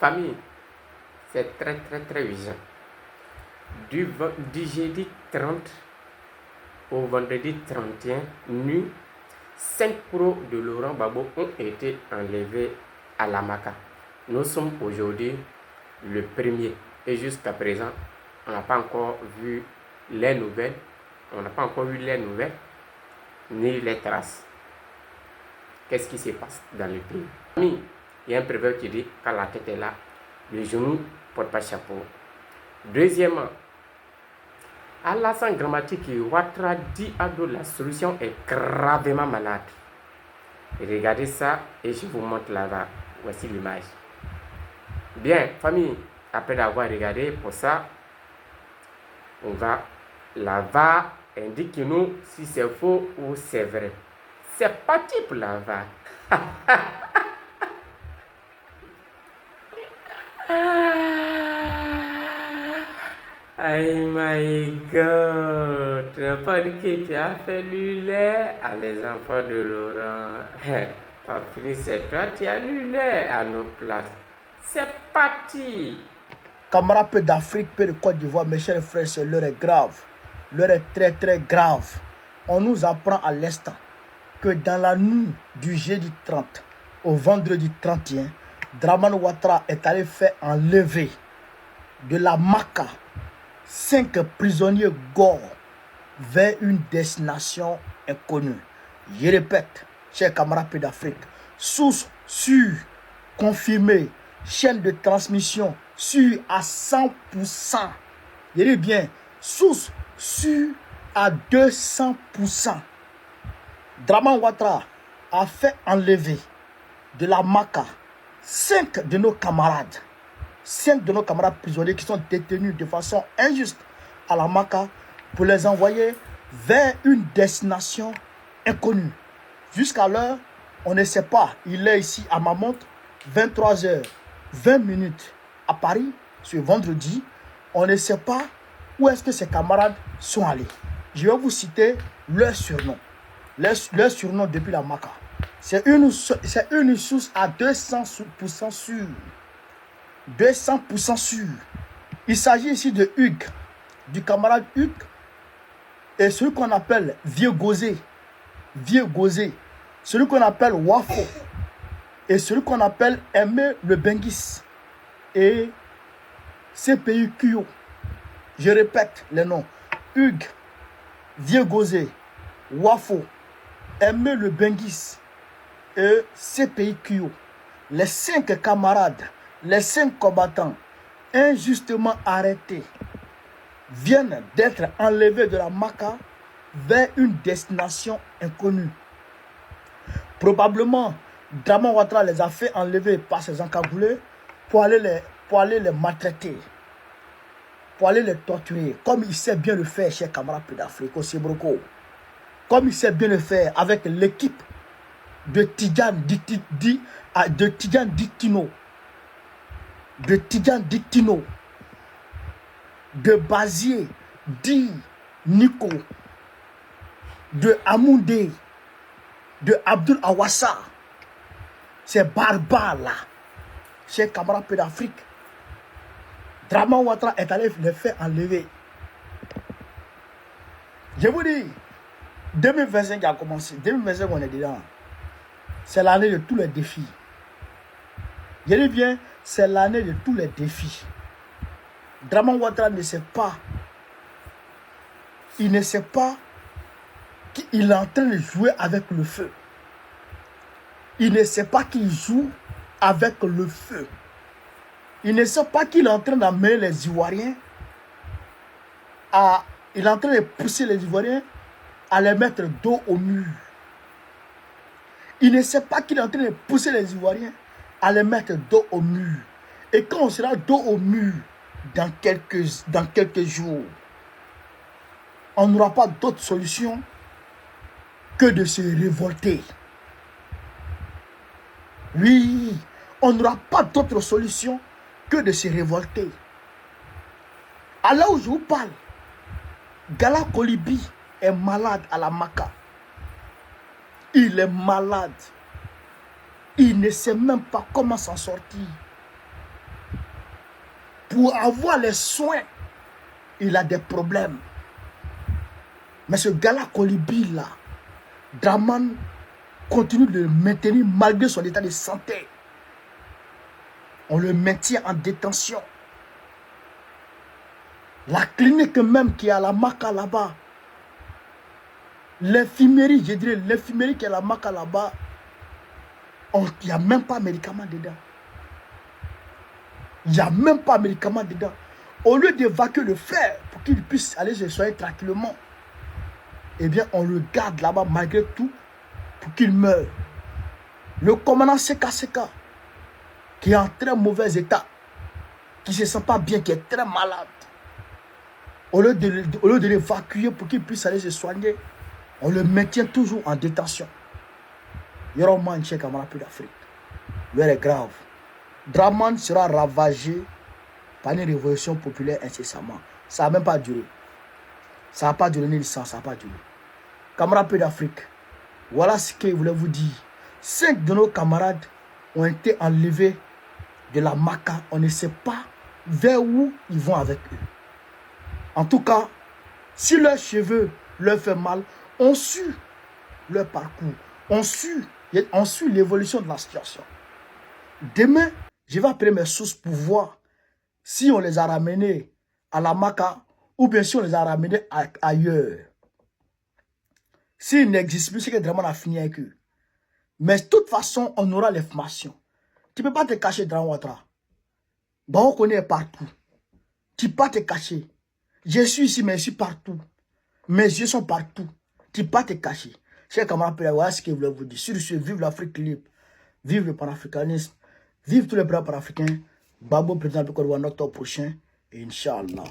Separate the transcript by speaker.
Speaker 1: Famille, c'est très très très urgent. Du jeudi 30 au vendredi 31, nuit, 5 pros de Laurent Gbagbo ont été enlevés à la Maca. Nous sommes aujourd'hui le 1er et jusqu'à présent, on n'a pas encore vu les nouvelles. On n'a pas encore vu les nouvelles ni les traces. Qu'est-ce qui se passe dans le pays? Il y a un proverbe qui dit quand la tête est là, le genou ne porte pas chapeau. Deuxièmement, Alassane Grammatiki Ouattara dit Ado, la solution est gravement malade. Regardez ça et je vous montre là-bas. Voici l'image. Bien, famille, après avoir regardé pour ça, on va là-bas, indique-nous si c'est faux ou c'est vrai. C'est parti pour là-bas. Oh my God, tu n'as pas dit que tu as fait le lait à les enfants de Laurent. Papy, c'est toi qui as le lait à nos places. C'est parti.
Speaker 2: Camarades peu d'Afrique, peu de Côte d'Ivoire, mes chers frères, l'heure est grave. L'heure est très très grave. On nous apprend à l'instant que dans la nuit du jeudi 30 au vendredi 31, Dramane Ouattara est allé faire enlever de la Maca 5 prisonniers gore vers une destination inconnue. Je répète, chers camarades peu d'Afrique, source sûre, confirmée, chaîne de transmission sûre à 100%. Je dis bien, source sûre à 200%. Dramane Ouattara a fait enlever de la Maca 5 de nos camarades. 5 de nos camarades prisonniers qui sont détenus de façon injuste à la Maca pour les envoyer vers une destination inconnue. Jusqu'à l'heure, on ne sait pas. Il est ici à ma montre, 23h20 à Paris, ce vendredi. On ne sait pas où est-ce que ces camarades sont allés. Je vais vous citer leur surnom. Leur surnom depuis la Maca. C'est une source à 200% sûre. 200% sûr. Il s'agit ici de Hugues, du camarade Hugues, et celui qu'on appelle Vieux Gozé, celui qu'on appelle Wafo, et celui qu'on appelle Aimé le Benguis, et CPI Kuyo. Je répète les noms: Hugues, Vieux Gozé, Wafo, Aimé le Benguis et CPI Kuyo. Les 5 camarades, les 5 combattants injustement arrêtés viennent d'être enlevés de la Maca vers une destination inconnue. Probablement, Dramane Ouattara les a fait enlever par ses encagoulés pour aller les maltraiter, pour aller les torturer, comme il sait bien le faire, chers camarades d'Afrique, au Sibroko. Comme il sait bien le faire avec l'équipe de Tidjane Dictino, de Bazier, Di Nico, de Amoundé, de Abdul Awassa. Ces barbares-là, chers camarades d'Afrique, Dramane Ouattara est allé les faire enlever. Je vous dis, 2025 a commencé. 2025, on est dedans. C'est l'année de tous les défis. Je dis bien, c'est l'année de tous les défis. Dramane Ouattara ne sait pas. Il ne sait pas qu'il est en train de jouer avec le feu. Il ne sait pas qu'il joue avec le feu. Il ne sait pas qu'il est en train d'amener les Ivoiriens à... Il est en train de pousser les Ivoiriens à les mettre dos au mur. Il ne sait pas qu'il est en train de pousser les Ivoiriens à les mettre dos au mur. Et quand on sera dos au mur dans quelques jours, on n'aura pas d'autre solution que de se révolter. Oui, on n'aura pas d'autre solution que de se révolter. À là où je vous parle, Gala Kolibi est malade à la Maca. Il est malade. Il ne sait même pas comment s'en sortir. Pour avoir les soins, il a des problèmes. Mais ce gars-là, Kolibi, là, Draman continue de le maintenir malgré son état de santé. On le maintient en détention. La clinique même qui est à la Maka là-bas, l'infirmerie, je dirais l'infirmerie qui est à la Maka là-bas, il n'y a même pas de médicaments dedans. Il n'y a même pas de médicaments dedans. Au lieu d'évacuer le fer pour qu'il puisse aller se soigner tranquillement, eh bien, on le garde là-bas malgré tout pour qu'il meure. Le commandant Seka, qui est en très mauvais état, qui ne se sent pas bien, qui est très malade, au lieu de l'évacuer pour qu'il puisse aller se soigner, on le maintient toujours en détention. Yoroman Cheikh Amarapi d'Afrique. L'heure est grave. Draman sera ravagé par une révolution populaire incessamment. Ça n'a même pas duré. Ça n'a pas duré ni licence, ça n'a pas duré. Camarades d'Afrique, voilà ce que je voulais vous dire. 5 de nos camarades ont été enlevés de la Maka. On ne sait pas vers où ils vont avec eux. En tout cas, si leurs cheveux leur fait mal, on suit leur parcours. On suit l'évolution de la situation. Demain, je vais appeler mes sources pour voir si on les a ramenés à la Maka ou bien si on les a ramenés ailleurs. S'ils n'existent plus, c'est que Draman a fini avec eux. Mais de toute façon, on aura l'information. Tu ne peux pas te cacher dans Ouattara. Bon, on connaît partout. Tu ne peux pas te cacher. Je suis ici, mais je suis partout. Mes yeux sont partout. Tu ne peux pas te cacher. Chers camarades, voilà ce que je voulais vous dire. Sur ce, vive l'Afrique libre. Vive le panafricanisme. Vive tous les braves panafricains. Babo, président du Côte d'Ivoire, en octobre prochain. Et Inch'Allah.